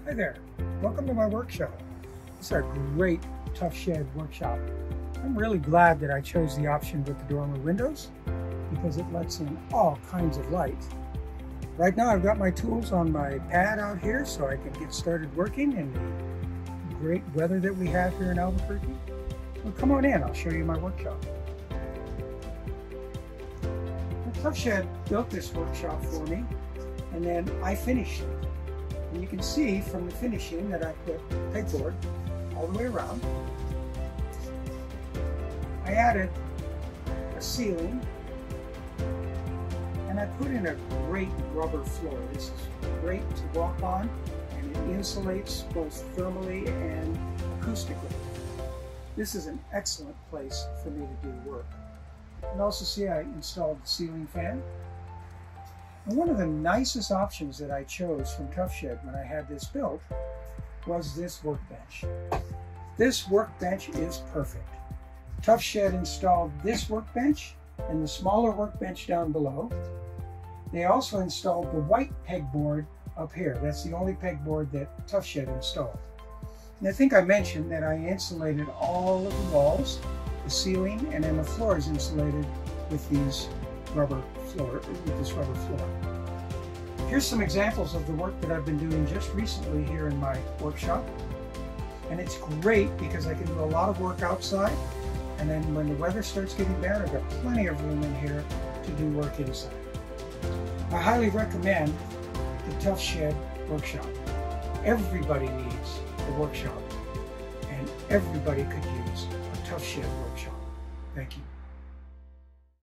Hi there, welcome to my workshop. This is a great tough shed workshop. I'm really glad that I chose the option with the dormer windows because it lets in all kinds of light. Right now I've got my tools on my pad out here so I can get started working in the great weather that we have here in Albuquerque. Well, come on in, I'll show you my workshop. The Tough Shed built this workshop for me and then I finished it. And you can see from the finishing that I put pegboard all the way around. I added a ceiling and I put in a great rubber floor. This is great to walk on and it insulates both thermally and acoustically. This is an excellent place for me to do work. You can also see I installed the ceiling fan. And one of the nicest options that I chose from Tough Shed when I had this built was this workbench. This workbench is perfect. Tough Shed installed this workbench and the smaller workbench down below. They also installed the white pegboard up here. That's the only pegboard that Tough Shed installed. And I think I mentioned that I insulated all of the walls, the ceiling, and then the floor is insulated with these rubber floor. Here's some examples of the work that I've been doing just recently here in my workshop. And it's great because I can do a lot of work outside. And then when the weather starts getting bad, I've got plenty of room in here to do work inside. I highly recommend the Tough Shed workshop. Everybody needs a workshop, and everybody could use a Tough Shed workshop. Thank you.